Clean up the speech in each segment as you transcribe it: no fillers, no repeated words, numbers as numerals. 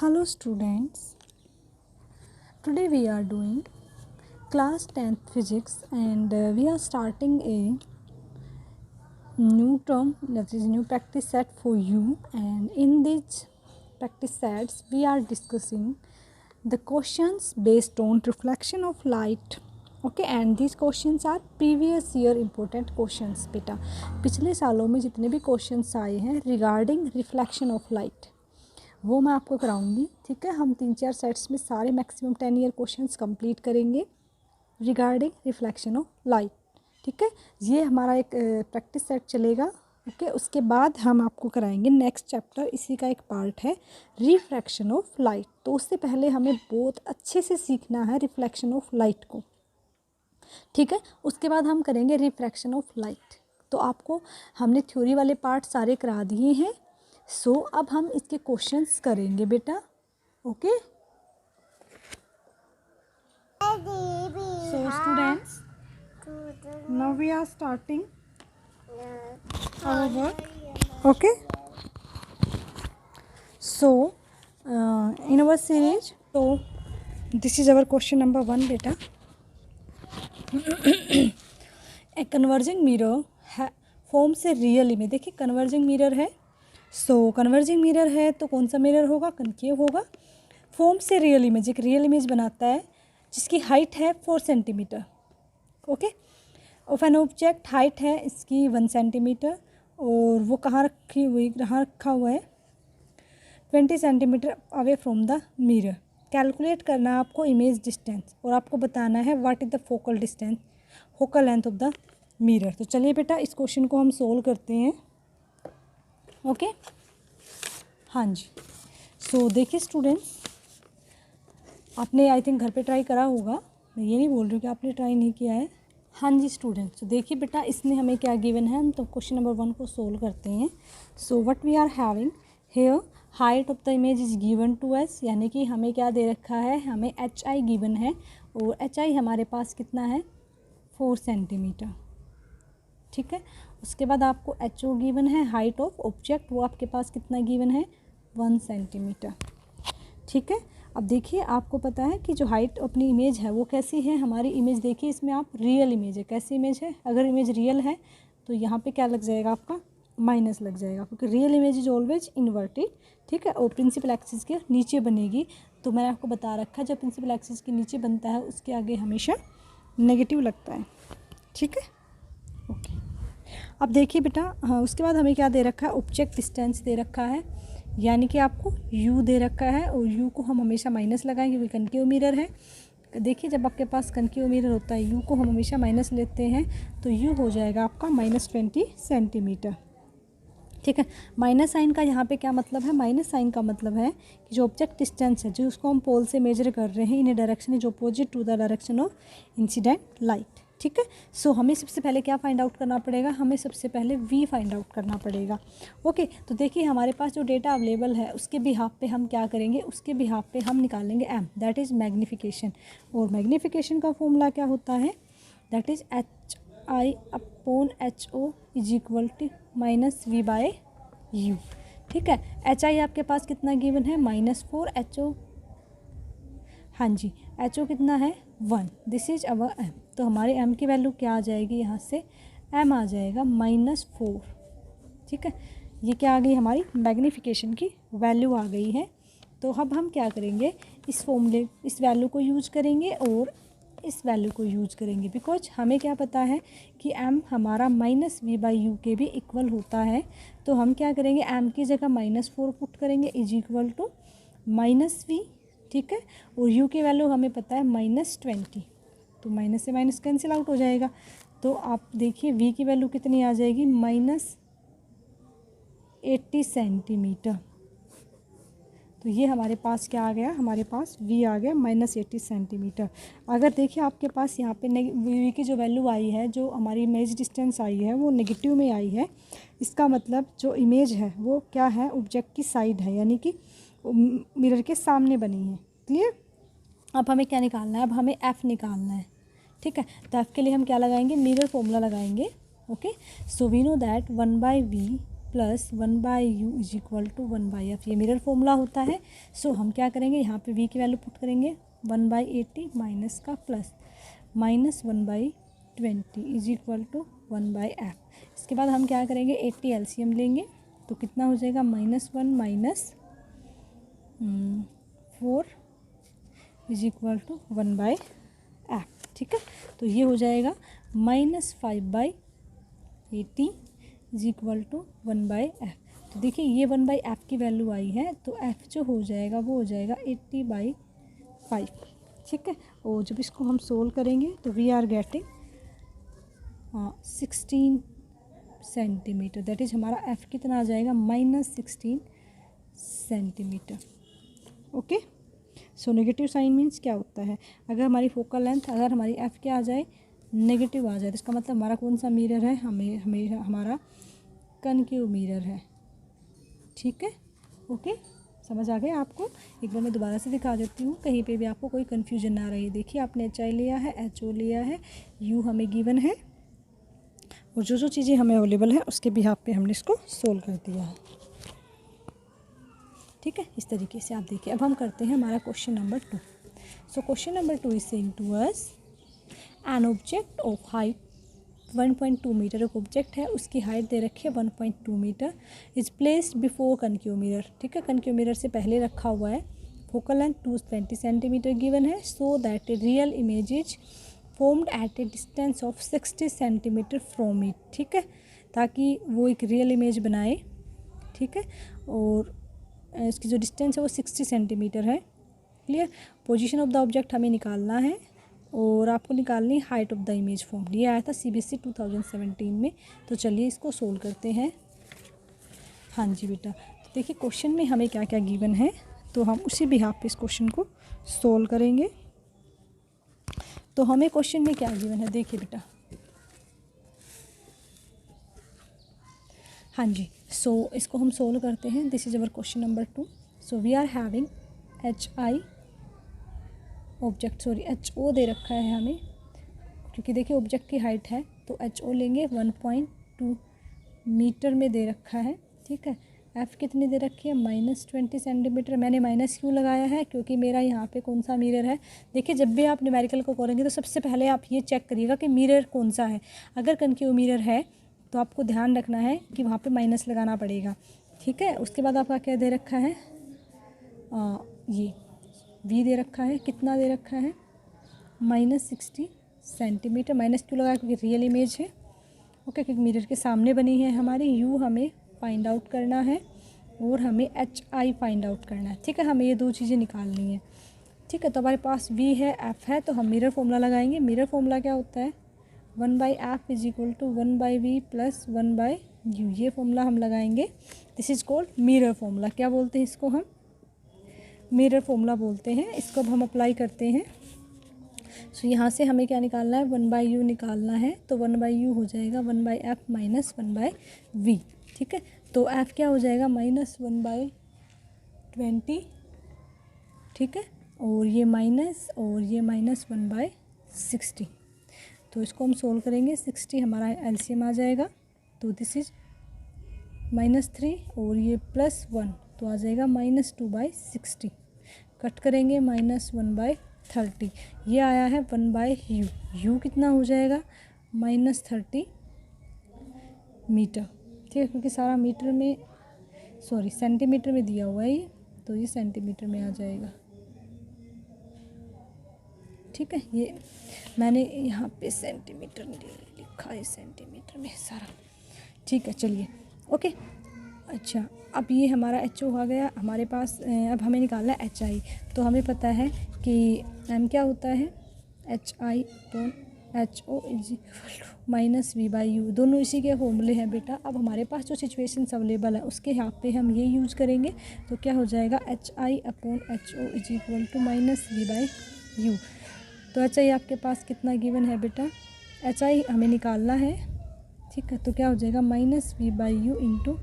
Hello students, today we are doing class 10th physics and we are starting a new term, that is new practice set for you, and in these practice sets we are discussing the questions based on reflection of light. Okay, and these questions are previous year important questions. बेटा पिछले सालों में जितने भी questions आए हैं regarding reflection of light वो मैं आपको कराऊंगी. ठीक है, हम 3-4 सेट्स में सारे मैक्सिमम 10 ईयर क्वेश्चंस कंप्लीट करेंगे रिगार्डिंग रिफ्लेक्शन ऑफ लाइट. ठीक है, ये हमारा एक प्रैक्टिस सेट चलेगा. ओके, उसके बाद हम आपको कराएंगे नेक्स्ट चैप्टर, इसी का एक पार्ट है रिफ्रैक्शन ऑफ लाइट. तो उससे पहले हमें बहुत अच्छे से सीखना है रिफ्लेक्शन ऑफ लाइट को. ठीक है, उसके बाद हम करेंगे रिफ्रैक्शन ऑफ लाइट. तो आपको हमने थ्योरी वाले पार्ट सारे करा दिए हैं. सो अब हम इसके क्वेश्चंस करेंगे बेटा. Okay, so students, now we are starting our work. Okay, so in our series, तो this is our question number 1 बेटा. ए कन्वर्जिंग मिरर फॉर्म से रियल इमेज. देखिए कन्वर्जिंग मिरर है. सो कन्वर्जिंग मिरर है तो कौन सा मिरर होगा? कनकेव होगा. फॉर्म से रियल इमेज, एक रियल इमेज बनाता है जिसकी हाइट है 4 centimetre. Okay, of an object height है इसकी 1 सेंटीमीटर और वो कहाँ रखा हुआ है 20 centimetre away from the mirror. Calculate करना है आपको इमेज डिस्टेंस और आपको बताना है what is the focal distance, focal length of the mirror. तो चलिए बेटा इस क्वेश्चन को हम सोल्व करते हैं. ओके, हाँ जी. सो देखिए स्टूडेंट्स, आपने आई थिंक घर पे ट्राई करा होगा, मैं ये नहीं बोल रही हूँ कि आपने ट्राई नहीं किया है. हाँ जी स्टूडेंट्स, तो देखिए बेटा इसने हमें क्या गिवन है. हम तो क्वेश्चन नंबर 1 को सोल्व करते हैं. So what we are having here, height of the image is given to us, यानी कि हमें क्या दे रखा है, हमें एच आई गिवन है और एच आई हमारे पास कितना है 4 सेंटीमीटर. ठीक है, उसके बाद आपको एच ओ गिवन है. हाइट ऑफ ऑब्जेक्ट वो आपके पास कितना गिवन है 1 सेंटीमीटर. ठीक है, अब देखिए आपको पता है कि जो हाइट अपनी इमेज है वो कैसी है. हमारी इमेज देखिए इसमें आप रियल इमेज है. कैसी इमेज है? अगर इमेज रियल है तो यहाँ पे क्या लग जाएगा आपका माइनस लग जाएगा, क्योंकि real image is always inverted. ठीक है, और प्रिंसिपल एक्सिस के नीचे बनेगी. तो मैंने आपको बता रखा है जब प्रिंसिपल एक्सिस के नीचे बनता है उसके आगे हमेशा नेगेटिव लगता है. ठीक है, ओके. अब देखिए बेटा, हाँ उसके बाद हमें क्या दे रखा है, ऑब्जेक्ट डिस्टेंस दे रखा है, यानी कि आपको u दे रखा है और u को हम हमेशा माइनस लगाएंगे क्योंकि कनकेव मिरर है. देखिए जब आपके पास कनकेव मिरर होता है u को हम हमेशा माइनस लेते हैं तो u हो जाएगा आपका -20 सेंटीमीटर. ठीक है, माइनस साइन का यहाँ पे क्या मतलब है? माइनस साइन का मतलब है कि जो ऑब्जेक्ट डिस्टेंस है जो उसको हम पोल से मेजर कर रहे हैं in a direction is opposite to the direction of incident light. ठीक है, सो हमें सबसे पहले क्या फाइंड आउट करना पड़ेगा? हमें सबसे पहले v फाइंड आउट करना पड़ेगा. ओके, तो देखिए हमारे पास जो डेटा अवेलेबल है उसके बिहाफ पे हम क्या करेंगे, उसके बिहाफ पे हम निकालेंगे m, दैट इज़ मैग्नीफिकेशन. और मैग्नीफिकेशन का फॉर्मूला क्या होता है? That is H I upon H O is equal to -v/u. ठीक है, एच आई आपके पास कितना गिवन है -4, एच ओ हाँ जी एच ओ कितना है 1. This is our m. तो हमारे m की वैल्यू क्या आ जाएगी, यहाँ से m आ जाएगा -4. ठीक है, ये क्या आ गई हमारी मैग्नीफिकेशन की वैल्यू आ गई है. तो अब हम क्या करेंगे, इस फॉर्मूले इस वैल्यू को यूज करेंगे और इस वैल्यू को यूज करेंगे, बिकॉज हमें क्या पता है कि m हमारा -v/u के भी इक्वल होता है. तो हम क्या करेंगे, m की जगह -4 पुट करेंगे इज इक्वल टू -v. ठीक है, और u की वैल्यू हमें पता है -20. तो माइनस से माइनस कैंसिल आउट हो जाएगा. तो आप देखिए v की वैल्यू कितनी आ जाएगी -80 सेंटीमीटर. तो ये हमारे पास क्या आ गया, हमारे पास v आ गया -80 सेंटीमीटर. अगर देखिए आपके पास यहाँ पे v की जो वैल्यू आई है, जो हमारी इमेज डिस्टेंस आई है वो नेगेटिव में आई है. इसका मतलब जो इमेज है वो क्या है, ऑब्जेक्ट की साइड है, यानी कि मिरर के सामने बनी है. क्लियर. अब हमें क्या निकालना है, अब हमें f निकालना है. ठीक है, तो f के लिए हम क्या लगाएंगे, मिरर फॉर्मूला लगाएंगे. Okay, so we know that 1/v plus 1/u is equal to 1/f, ये मिरर फॉर्मूला होता है। सो हम क्या करेंगे, यहाँ पे v की वैल्यू पुट करेंगे 1/80 माइनस का plus minus 1/20 is equal to 1/f। इसके बाद हम क्या करेंगे, 80 एलसीएम लेंगे तो कितना हो जाएगा, -1 minus 4 is equal to 1/f। ठीक है, तो ये हो जाएगा -5/80 इज इक्वल टू 1/f। तो देखिए ये 1/f की वैल्यू आई है, तो f जो हो जाएगा वो हो जाएगा 80/5। ठीक है, और जब इसको हम सोल्व करेंगे तो we are getting 16 centimetre, that is हमारा f कितना आ जाएगा, -16 centimetre. Okay, so negative sign means क्या होता है, अगर हमारी फोकल लेंथ, अगर हमारी f क्या आ जाए, नेगेटिव आ जाए, तो इसका मतलब हमारा कौन सा मिरर है, हमारा कनकेव मिरर है। ठीक है, ओके, समझ आ गया आपको। एक बार मैं दोबारा से दिखा देती हूँ, कहीं पे भी आपको कोई कन्फ्यूजन ना रही। देखिए आपने HI लिया है, HO लिया है, U हमें गिवन है, और जो जो चीज़ें हमें अवेलेबल है उसके बिहाफ पे हमने इसको सोल्व कर दिया है। ठीक है, इस तरीके से आप देखिए। अब हम करते हैं हमारा question number 2। So question number 2 is saying to us an object of height 1.2 metre, एक ऑब्जेक्ट है उसकी हाइट दे रखी है 1.2 metre, is placed before concave mirror. ठीक है, कनकेव मिरर से पहले रखा हुआ है, फोकल लेंथ 220 सेंटीमीटर गिवन है, so that a real image is formed at A distance of 60 centimetre from it. ठीक है, ताकि वो एक रियल इमेज बनाए। ठीक है, और इसकी जो डिस्टेंस है वो 60 सेंटीमीटर है। Clear, position of the object हमें निकालना है, और आपको निकालनी height of the image form. ये आया था CBSE 2017 में। तो चलिए इसको सोल्व करते हैं। हाँ जी बेटा, तो देखिए क्वेश्चन में हमें क्या क्या गिवन है, तो हम उसी बिहाफ पे इस क्वेश्चन को सोल्व करेंगे। तो हमें क्वेश्चन में क्या गिवन है, देखिए बेटा। हाँ जी, सो इसको हम सोल्व करते हैं। This is our question number 2। So we are having HI object, sorry HO दे रखा है हमें, क्योंकि देखिए ऑब्जेक्ट की हाइट है तो HO लेंगे 1.2 मीटर में दे रखा है। ठीक है, F कितनी दे रखी है, -20 सेंटीमीटर। मैंने माइनस क्यों लगाया है, क्योंकि मेरा यहाँ पे कौन सा मिरर है। देखिए जब भी आप न्यूमेरिकल को करेंगे तो सबसे पहले आप ये चेक करिएगा कि मिरर कौन सा है। अगर कनकेव मिरर है तो आपको ध्यान रखना है कि वहाँ पे माइनस लगाना पड़ेगा। ठीक है, उसके बाद आपका क्या दे रखा है, ये V दे रखा है, कितना दे रखा है, -60 सेंटीमीटर। माइनस क्यों लगाया, क्योंकि रियल इमेज है। ओके, क्योंकि मिरर के सामने बनी है हमारी। U हमें फाइंड आउट करना है, और हमें HI फाइंड आउट करना है। ठीक है, हमें ये दो चीज़ें निकालनी है। ठीक है, तो हमारे पास V है, F है, तो हम मिरर फॉर्मूला लगाएंगे। मिरर फॉर्मूला क्या होता है, 1/f is equal to 1/v plus 1/u, ये फॉर्मूला हम लगाएंगे। This is called mirror formula. क्या बोलते हैं इसको, हम मिरर फॉर्मूला बोलते हैं। इसको अब हम अप्लाई करते हैं। सो यहाँ से हमें क्या निकालना है, 1/u निकालना है, तो 1/u हो जाएगा 1/f माइनस 1/v। ठीक है, तो f क्या हो जाएगा, -1/20। ठीक है, और ये माइनस 1/60। तो इसको हम सोल्व करेंगे। 60 हमारा एलसीएम आ जाएगा, तो दिस इज -3, और ये +1, तो आ जाएगा -2/60। कट करेंगे, -1/30। ये आया है 1/u। u कितना हो जाएगा, -30 मीटर। ठीक है, क्योंकि सारा मीटर में, सॉरी सेंटीमीटर में दिया हुआ है ये, तो ये सेंटीमीटर में आ जाएगा। ठीक है, ये मैंने यहाँ पे सेंटीमीटर लिखा है, सेंटीमीटर में सारा। ठीक है, चलिए ओके। अच्छा, अब ये हमारा HO आ गया हमारे पास। अब हमें निकालना है HI। तो हमें पता है कि M क्या होता है, HI/HO is equal to -V/U। दोनों इसी के फॉर्मूले हैं बेटा। अब हमारे पास जो सिचुएशंस अवेलेबल है उसके यहाँ पे हम ये यूज़ करेंगे। तो क्या हो जाएगा, HI/HO is equal to -V/U। तो HI आपके पास कितना गिवन है बेटा, HI हमें निकालना है। ठीक है, तो क्या हो जाएगा, -V/U इंटू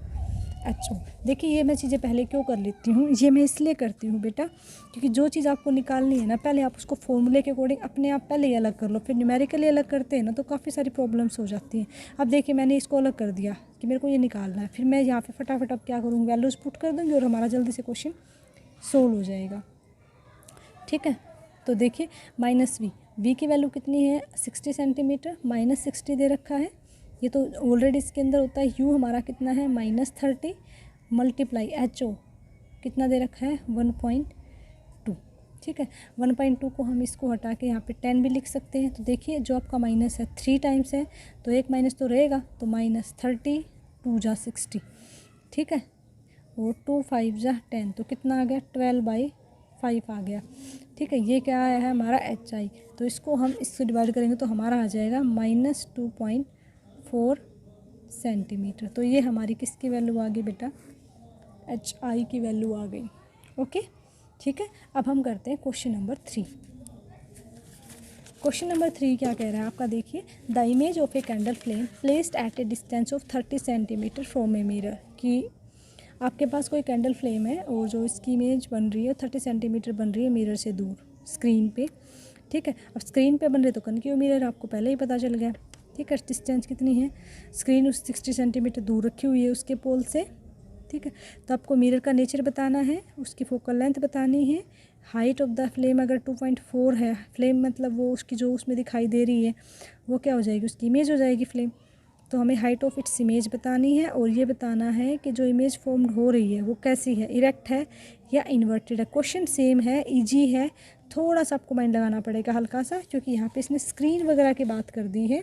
HO। देखिए ये मैं चीज़ें पहले क्यों कर लेती हूँ, ये मैं इसलिए करती हूँ बेटा क्योंकि जो चीज़ आपको निकालनी है ना पहले आप उसको फॉर्मूले के अकॉर्डिंग अपने आप पहले ही अलग कर लो, फिर न्यूमेरिकली अलग करते हैं ना तो काफ़ी सारी प्रॉब्लम्स हो जाती हैं। अब देखिए मैंने इसको अलग कर दिया कि मेरे को ये निकालना है, फिर मैं यहाँ पर फटाफट अब क्या करूँगी, वैल्यूज़ पुट कर दूँगी और हमारा जल्दी से क्वेश्चन सोल्व हो जाएगा। ठीक है, तो देखिए -v की वैल्यू कितनी है 60 सेंटीमीटर, -60 दे रखा है, ये तो ऑलरेडी इसके अंदर होता है। u हमारा कितना है -30 मल्टीप्लाई HO कितना दे रखा है 1.2। ठीक है, 1.2 को हम इसको हटा के यहाँ पे 10 भी लिख सकते हैं। तो देखिए जो आपका माइनस है 3 टाइम्स है तो एक माइनस तो रहेगा, तो -30 2 जा 60। ठीक है, और 2 5 जा 10 तो कितना आ गया 12/5 आ गया। ठीक है, ये क्या आया है हमारा HI, तो इसको हम इससे डिवाइड करेंगे तो हमारा आ जाएगा -2.4 सेंटीमीटर। तो ये हमारी किसकी वैल्यू आ गई बेटा, HI की वैल्यू आ गई। ओके, ठीक है, अब हम करते हैं क्वेश्चन नंबर 3। क्वेश्चन नंबर 3 क्या कह रहा है आपका, देखिए the image of a candle flame placed at A distance of 30 centimetre from a mirror. कि आपके पास कोई कैंडल फ्लेम है और जो इसकी इमेज बन रही है 30 सेंटीमीटर बन रही है मिरर से दूर स्क्रीन पे। ठीक है, अब स्क्रीन पे बन रहे तो कनकेव मिरर आपको पहले ही पता चल गया। ठीक है, डिस्टेंस कितनी है, स्क्रीन उस 60 सेंटीमीटर दूर रखी हुई है उसके पोल से। ठीक है, तो आपको मिरर का नेचर बताना है, उसकी फोकल लेंथ बतानी है, हाइट ऑफ द फ्लेम अगर 2.4 है, फ्लेम मतलब वो उसकी जो उसमें दिखाई दे रही है वो क्या हो जाएगी, उसकी इमेज हो जाएगी फ्लेम। तो हमें हाइट ऑफ इट्स इमेज बतानी है और ये बताना है कि जो इमेज फॉर्म हो रही है वो कैसी है, इरेक्ट है या इन्वर्टेड है। क्वेश्चन सेम है, इजी है, थोड़ा सा आपको माइंड लगाना पड़ेगा हल्का सा, क्योंकि यहाँ पे इसने स्क्रीन वगैरह की बात कर दी है।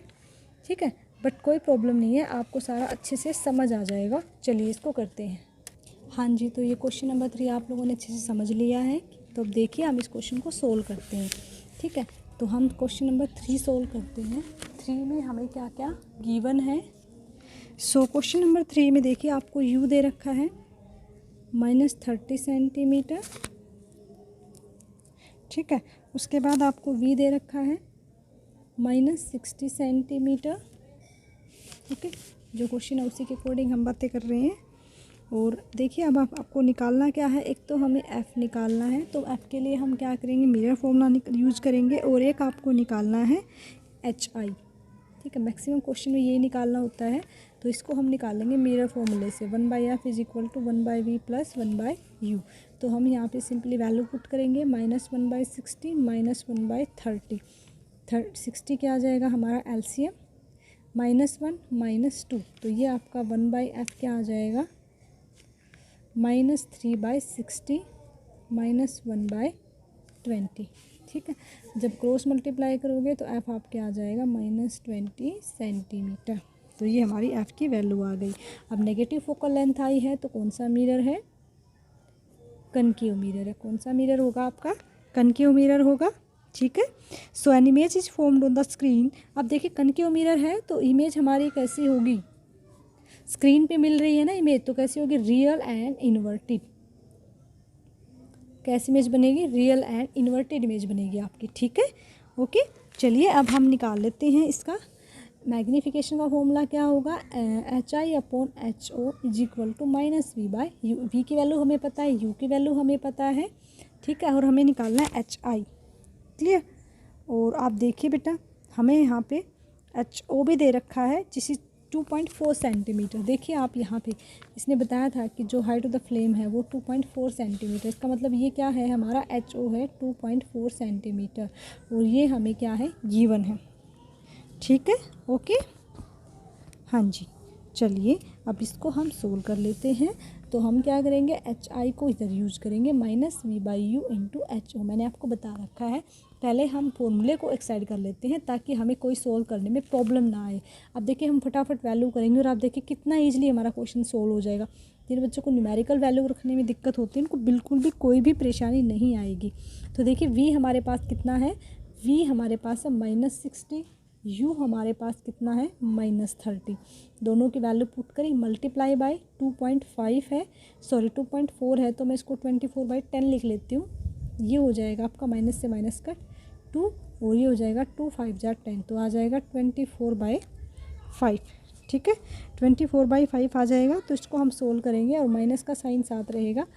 ठीक है, बट कोई प्रॉब्लम नहीं है, आपको सारा अच्छे से समझ आ जाएगा। चलिए इसको करते हैं। हाँ जी, तो ये क्वेश्चन नंबर 3 आप लोगों ने अच्छे से समझ लिया है, तो अब देखिए हम इस क्वेश्चन को सोल्व करते हैं। ठीक है, तो हम क्वेश्चन नंबर 3 सोल्व करते हैं। 3 में हमें क्या क्या गिवन है। सो क्वेश्चन नंबर 3 में देखिए आपको u दे रखा है -30 सेंटीमीटर। ठीक है, उसके बाद आपको v दे रखा है -60 सेंटीमीटर। ओके, जो क्वेश्चन है उसी के अकॉर्डिंग हम बातें कर रहे हैं। और देखिए अब आपको निकालना क्या है, एक तो हमें f निकालना है, तो f के लिए हम क्या करेंगे, मिरर फॉर्मूला यूज करेंगे, और एक आपको निकालना है HI। ठीक है, मैक्सिमम क्वेश्चन में यही निकालना होता है, तो इसको हम निकालेंगे मिरर फॉर्मूले से 1/f = 1/v + 1/u। तो हम यहाँ पे सिंपली वैल्यू पुट करेंगे, -1/60 -1/30। 60 क्या आ जाएगा हमारा LCM, -1 -2, तो ये आपका 1/f क्या आ जाएगा -3/60 -1/20। ठीक है, जब क्रॉस मल्टीप्लाई करोगे तो f आपके आ जाएगा -20 सेंटीमीटर। तो ये हमारी f की वैल्यू आ गई। अब नेगेटिव फोकल लेंथ आई है तो कौन सा मिरर है, कनकेव मिरर है। कौन सा मिरर होगा आपका, कनकेव मिरर होगा। ठीक है, so an image is formed on the screen. अब देखिए कनकेव मिरर है तो इमेज हमारी कैसी होगी, स्क्रीन पे मिल रही है ना इमेज, तो कैसी होगी, रियल एंड इन्वर्टेड। कैसी इमेज बनेगी, रियल एंड इन्वर्टेड इमेज बनेगी आपकी। ठीक है, ओके, चलिए अब हम निकाल लेते हैं इसका मैग्नीफिकेशन का फॉर्मूला क्या होगा, HI/HO = -v/u। v की वैल्यू हमें पता है, u की वैल्यू हमें पता है। ठीक है, और हमें निकालना है HI। क्लियर, और आप देखिए बेटा हमें यहाँ पे HO भी दे रखा है जिस 2.4 सेंटीमीटर। देखिए आप यहाँ पे इसने बताया था कि जो हाइट ऑफ द फ्लेम है वो 2.4 सेंटीमीटर। इसका मतलब ये क्या है, हमारा HO है 2.4 सेंटीमीटर, और ये हमें क्या है, गिवन है। ठीक है, ओके, हाँ जी, चलिए अब इसको हम सोल्व कर लेते हैं। तो हम क्या करेंगे, HI को इधर यूज करेंगे -v/u × HO। मैंने आपको बता रखा है, पहले हम फॉर्मूले को एक साइड कर लेते हैं ताकि हमें कोई सोल्व करने में प्रॉब्लम ना आए। अब देखिए हम फटाफट वैल्यू करेंगे और आप देखिए कितना ईजिली हमारा क्वेश्चन सोल्व हो जाएगा। जिन बच्चों को न्यूमेरिकल वैल्यू रखने में दिक्कत होती है उनको बिल्कुल भी कोई भी परेशानी नहीं आएगी। तो देखिए v हमारे पास कितना है, v हमारे पास है -60, u हमारे पास कितना है -30। दोनों की वैल्यू पुट करें, मल्टीप्लाई बाय 2.5 है, सॉरी 2.4 है, तो मैं इसको 24/10 लिख लेती हूँ। ये हो जाएगा आपका माइनस से माइनस का 2, और ये हो जाएगा 2 5 जा 10, तो आ जाएगा 24/5। ठीक है, 24/5 आ जाएगा। तो इसको हम सोल्व करेंगे और माइनस का साइन साथ रहेगा,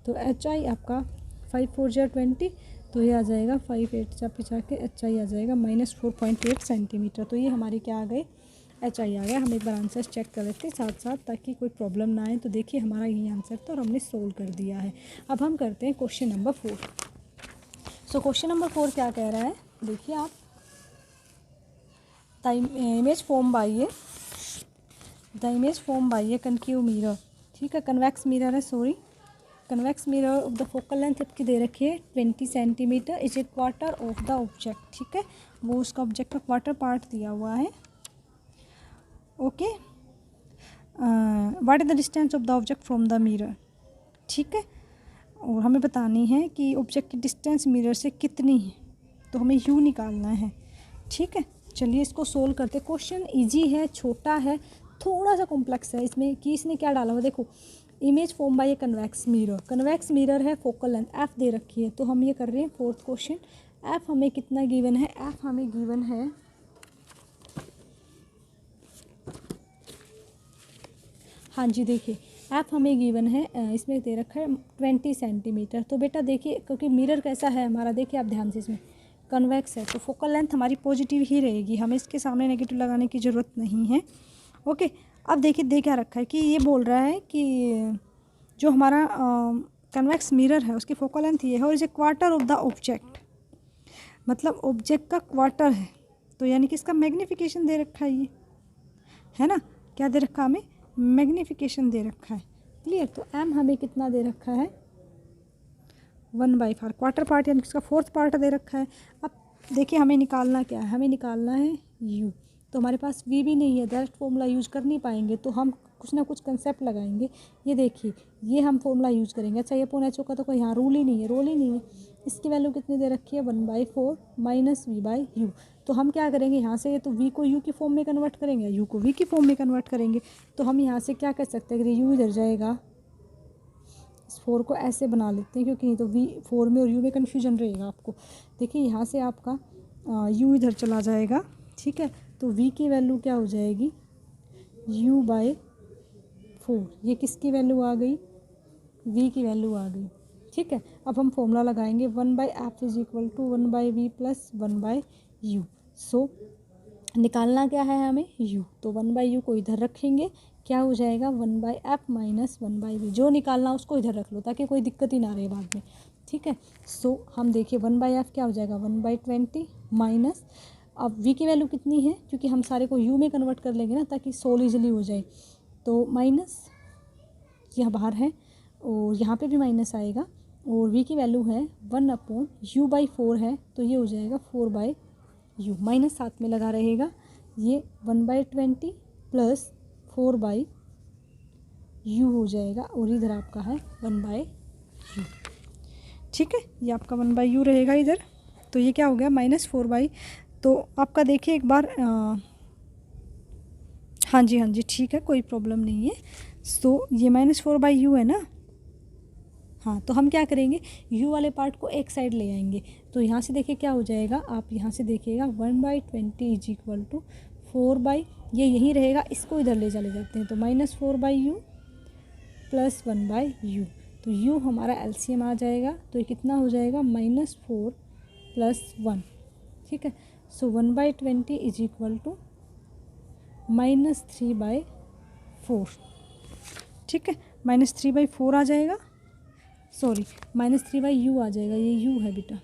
तो एच आई आपका 5 4 जा 20, तो ये आ जाएगा 5 8 जा पिछा के एच आई आ जाएगा -4.8 सेंटीमीटर। तो ये हमारी क्या आ गए, एच आई आ गया। हम एक बार आंसर चेक कर लेते हैं साथ साथ ताकि कोई प्रॉब्लम ना आए। तो देखिए हमारा यही आंसर था और हमने सोल्व कर दिया है। अब हम करते हैं क्वेश्चन नंबर 4। सो क्वेश्चन नंबर 4 क्या कह रहा है, देखिए आप, the image form by A concave mirror, ठीक है, कन्वेक्स मिरर है, sorry, convex mirror of the focal length आपकी दे रखी है 20 centimetre, is a quarter of the object, ठीक है, वो उसका ऑब्जेक्ट का क्वार्टर पार्ट दिया हुआ है। Okay, what is the distance of the object from the mirror, ठीक है, और हमें बतानी है कि ऑब्जेक्ट की डिस्टेंस मिरर से कितनी है, तो हमें यू निकालना है, ठीक है। चलिए इसको सोल्व करते। क्वेश्चन इजी है, छोटा है, थोड़ा सा कॉम्प्लेक्स है इसमें कि इसने क्या डाला हुआ, देखो image form by a convex mirror, convex mirror है, फोकल लेंथ एफ दे रखी है। तो हम ये कर रहे हैं फोर्थ क्वेश्चन, एफ हमें कितना गिवन है, एफ हमें गिवन है, हाँ जी देखिए एफ हमें गिवन है, इसमें दे रखा है 20 सेंटीमीटर। तो बेटा देखिए क्योंकि मिरर कैसा है हमारा, देखिए आप ध्यान से, इसमें कन्वेक्स है, तो फोकल लेंथ हमारी पॉजिटिव ही रहेगी, हमें इसके सामने नेगेटिव लगाने की ज़रूरत नहीं है। ओके, अब देखिए दे क्या रखा है कि ये बोल रहा है कि जो हमारा कन्वेक्स मिरर है उसकी फोकल लेंथ ये है और is a quarter of the object, मतलब ऑब्जेक्ट का क्वार्टर है, तो यानी कि इसका मैग्नीफिकेशन दे रखा है, ये है ना, क्या दे रखा हमें, मैग्नीफिकेशन दे रखा है, क्लियर। तो एम हमें कितना दे रखा है, 1/4, क्वार्टर पार्ट यानी इसका फोर्थ पार्ट दे रखा है। अब देखिए हमें निकालना क्या है, हमें निकालना है यू, तो हमारे पास वी भी नहीं है, डायरेक्ट फॉर्मूला यूज कर नहीं पाएंगे, तो हम कुछ ना कुछ कंसेप्ट लगाएंगे। ये देखिए ये हम फॉर्मूला यूज करेंगे, अच्छा ये अपॉन एच का तो कोई यहाँ रूल ही नहीं है, रोल ही नहीं है। इसकी वैल्यू कितनी दे रखी है, 1/4 माइनस वी बाई यू। तो हम क्या करेंगे यहाँ से, तो वी को यू की फॉर्म में कन्वर्ट करेंगे, यू को वी की फॉर्म में कन्वर्ट करेंगे। तो हम यहाँ से क्या कर सकते हैं, अगर यू इधर जाएगा, इस 4 को ऐसे बना लेते हैं क्योंकि नहीं तो वी 4 में और यू में कन्फ्यूजन रहेगा आपको। देखिए यहाँ से आपका यू इधर चला जाएगा, ठीक है, तो वी की वैल्यू क्या हो जाएगी, u/4, ये किसकी वैल्यू आ गई, v की वैल्यू आ गई, ठीक है। अब हम फॉर्मूला लगाएंगे 1/f is equal to 1/v plus 1/u। So निकालना क्या है हमें, u, तो 1/u को इधर रखेंगे, क्या हो जाएगा 1/f माइनस 1/v, जो निकालना उसको इधर रख लो ताकि कोई दिक्कत ही ना रहे बाद में, ठीक है। सो हम देखिए 1/f क्या हो जाएगा 1/20 माइनस, अब v की वैल्यू कितनी है, क्योंकि हम सारे को u में कन्वर्ट कर लेंगे ना ताकि सोल ईजिली हो जाए, तो माइनस यहाँ बाहर है और यहाँ पे भी माइनस आएगा, और v की वैल्यू है 1/u/4 है, तो ये हो जाएगा 4/u, माइनस साथ में लगा रहेगा, ये 1/20 प्लस 4/u हो जाएगा, और इधर आपका है 1/u, ठीक है, ये आपका 1/u रहेगा इधर। तो ये क्या हो गया -4/, तो आपका देखिए एक बार हाँ जी ठीक है, कोई प्रॉब्लम नहीं है। सो ये -4/u है ना, हाँ, तो हम क्या करेंगे, u वाले पार्ट को एक साइड ले आएंगे, तो यहाँ से देखिए क्या हो जाएगा, आप यहाँ से देखिएगा 1/20 इज इक्वल टू 4/, ये यहीं रहेगा, इसको इधर ले जाते हैं, तो -4/u प्लस 1/u, तो u हमारा एलसीएम आ जाएगा, तो ये कितना हो जाएगा -4 प्लस 1, ठीक है। सो 1/20 इज इक्वल टू -3/4, ठीक है, -3/4 आ जाएगा, सॉरी -3/u आ जाएगा, ये u है बेटा,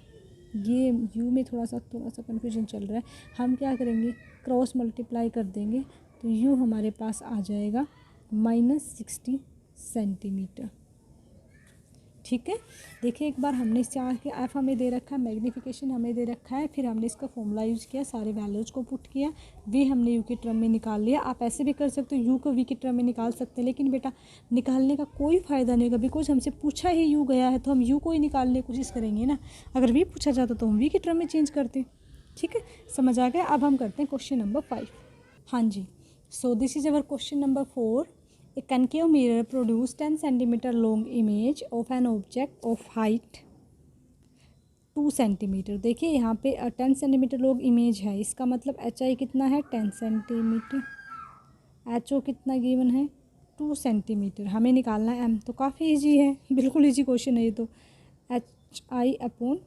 ये u में थोड़ा सा कन्फ्यूजन चल रहा है। हम क्या करेंगे, क्रॉस मल्टीप्लाई कर देंगे, तो u हमारे पास आ जाएगा -60 सेंटीमीटर, ठीक है। देखिए एक बार हमने इससे आके एफ हमें दे रखा है, मैग्नीफिकेशन हमें दे रखा है, फिर हमने इसका फॉर्मूला यूज़ किया, सारे वैल्यूज़ को पुट किया, वी हमने यू के टर्म में निकाल लिया। आप ऐसे भी कर सकते हो, यू को वी के टर्म में निकाल सकते हैं, लेकिन बेटा निकालने का कोई फ़ायदा नहीं होगा, बिकॉज हमसे पूछा ही यू गया है, तो हम यू को ही निकालने की कोशिश करेंगे ना। अगर वी पूछा जाता तो हम वी के टर्म में चेंज करते, ठीक है, समझ आ गया। अब हम करते हैं क्वेश्चन नंबर 5। हाँ जी, so this is our question number 4। A concave mirror produces 10 centimeter long image of an object of height 2 centimetre. देखिए यहाँ पे 10 सेंटीमीटर लॉन्ग इमेज है, इसका मतलब एच आई कितना है 10 सेंटीमीटर, एच ओ कितना गिवन है 2 सेंटीमीटर, हमें निकालना है एम। तो काफ़ी इजी है, बिल्कुल इजी क्वेश्चन है ये तो। H I upon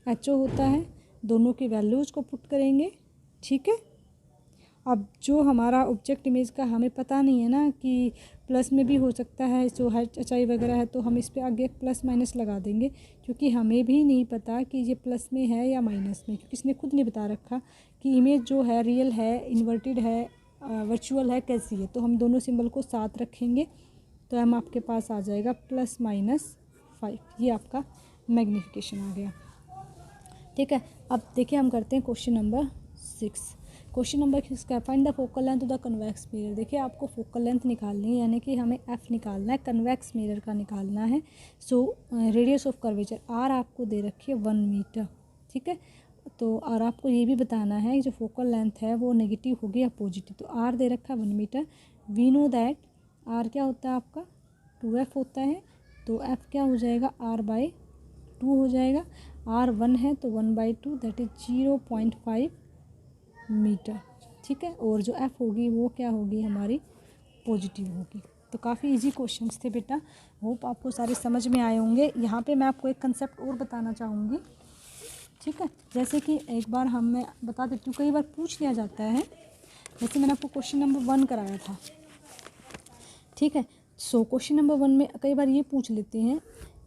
H O होता है, दोनों की वैल्यूज़ को पुट करेंगे, ठीक है। अब जो हमारा ऑब्जेक्ट इमेज का हमें पता नहीं है ना कि प्लस में भी हो सकता है, जो एच आई वगैरह है, तो हम इस पे आगे प्लस माइनस लगा देंगे, क्योंकि हमें भी नहीं पता कि ये प्लस में है या माइनस में, क्योंकि इसने खुद नहीं बता रखा कि इमेज जो है रियल है, इन्वर्टेड है, वर्चुअल है, कैसी है। तो हम दोनों सिंबल को साथ रखेंगे तो हम आपके पास आ जाएगा +-5। ये आपका मैग्नीफिकेशन आ गया, ठीक है। अब देखिए हम करते हैं क्वेश्चन नंबर 6। क्वेश्चन नंबर 6 का find the focal length of the convex mirror. देखिए आपको फोकल लेंथ निकालनी है, यानी कि हमें एफ निकालना है, कन्वेक्स मिरर का निकालना है। So radius of curvature R आपको दे रखी है 1 मीटर, ठीक है। तो और आपको ये भी बताना है जो फोकल लेंथ है वो नेगेटिव होगी या पॉजिटिव। तो आर दे रखा है 1 मीटर। वी नो दैट आर क्या होता है आपका 2f होता है, तो f क्या हो जाएगा r/2 हो जाएगा। r 1 है तो 1/2 दैट इज 0.5 मीटर, ठीक है। और जो f होगी वो क्या होगी हमारी पॉजिटिव होगी। तो काफ़ी इजी क्वेश्चंस थे बेटा, होप आपको सारे समझ में आए होंगे। यहाँ पे मैं आपको एक कंसेप्ट और बताना चाहूँगी, ठीक है। जैसे कि एक बार मैं बता देती हूँ, कई बार पूछ लिया जाता है, जैसे मैंने आपको क्वेश्चन नंबर 1 कराया था, ठीक है। सो क्वेश्चन नंबर 1 में कई बार ये पूछ लेते हैं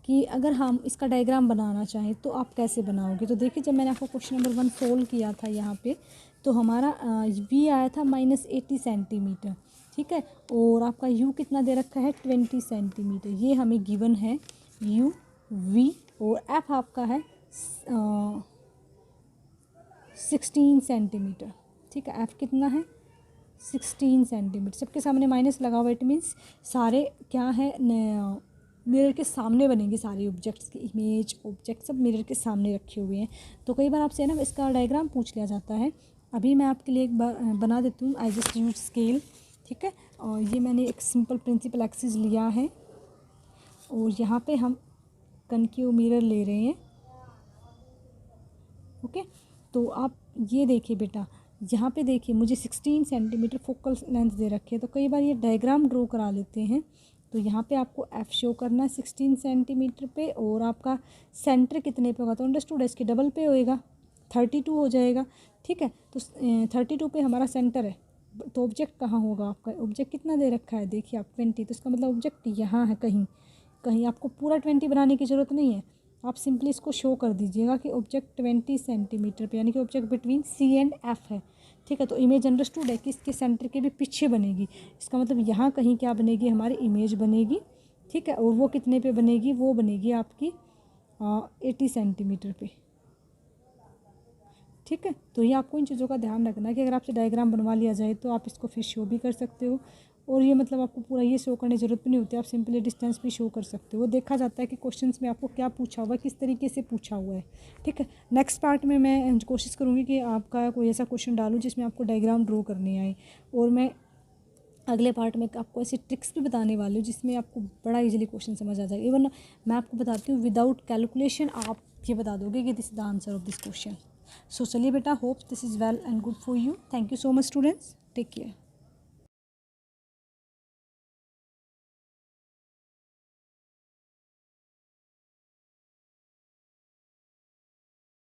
कि अगर हम इसका डायग्राम बनाना चाहें तो आप कैसे बनाओगे। तो देखिए जब मैंने आपको क्वेश्चन नंबर 1 सोल्व किया था यहाँ पे, तो हमारा v आया था -80 सेंटीमीटर, ठीक है। और आपका u कितना दे रखा है 20 सेंटीमीटर, ये हमें गिवन है u v। और f आपका है 16 सेंटीमीटर, ठीक है। f कितना है 16 सेंटीमीटर। सबके सामने माइनस लगा हुआ, इट मीन्स सारे क्या है मिरर के सामने बनेंगे, सारे ऑब्जेक्ट्स की इमेज ऑब्जेक्ट सब मिरर के सामने रखे हुए हैं। तो कई बार आपसे ना इसका डायग्राम पूछ लिया जाता है। अभी मैं आपके लिए एक बार बना देती हूँ। आई जस्ट यूज स्केल, ठीक है। और ये मैंने एक सिंपल प्रिंसिपल एक्सिस लिया है और यहाँ पे हम कनकेव मिरर ले रहे हैं, ओके। तो आप ये देखिए बेटा, यहाँ पे देखिए मुझे 16 सेंटीमीटर फोकल लेंथ दे रखी है। तो कई बार ये डायग्राम ड्रॉ करा लेते हैं। तो यहाँ पे आपको f शो करना है 16 सेंटीमीटर पे, और आपका सेंटर कितने पे होगा, तो अंडरस्टूड है, इसके डबल पे होएगा 32 हो जाएगा, ठीक है। तो 32 पे हमारा सेंटर है, तो ऑब्जेक्ट कहाँ होगा आपका, ऑब्जेक्ट कितना दे रखा है देखिए आप 20, तो इसका मतलब ऑब्जेक्ट यहाँ है कहीं कहीं। आपको पूरा 20 बनाने की ज़रूरत नहीं है, आप सिंपली इसको शो कर दीजिएगा कि ऑब्जेक्ट 20 सेंटीमीटर पे, यानी कि object between C and F है, ठीक है। तो इमेज अंडरस्टूड है कि इसके सेंटर के भी पीछे बनेगी, इसका मतलब यहाँ कहीं क्या बनेगी हमारी इमेज बनेगी, ठीक है। और वो कितने पे बनेगी, वो बनेगी आपकी 80 सेंटीमीटर पे, ठीक है। तो ये आपको इन चीज़ों का ध्यान रखना है कि अगर आपसे डायग्राम बनवा लिया जाए तो आप इसको फिर शो भी कर सकते हो, और ये मतलब आपको पूरा ये शो करने की ज़रूरत भी नहीं होती, आप सिंपली डिस्टेंस भी शो कर सकते हो। वो देखा जाता है कि क्वेश्चंस में आपको क्या पूछा हुआ है, किस तरीके से पूछा हुआ है, ठीक है। नेक्स्ट पार्ट में मैं कोशिश करूँगी कि आपका कोई ऐसा क्वेश्चन डालूँ जिसमें आपको डायग्राम ड्रॉ करने आए, और मैं अगले पार्ट में आपको ऐसी ट्रिक्स भी बताने वाली हूँ जिसमें आपको बड़ा इजीली क्वेश्चन समझ आ जाएगा। इवन मैं आपको बताती हूँ विदाउट कैलकुलेशन आप ये बता दोगे कि this is the answer of this question. So चलिए बेटा, hope this is well and good for you. Thank you so much students, take care.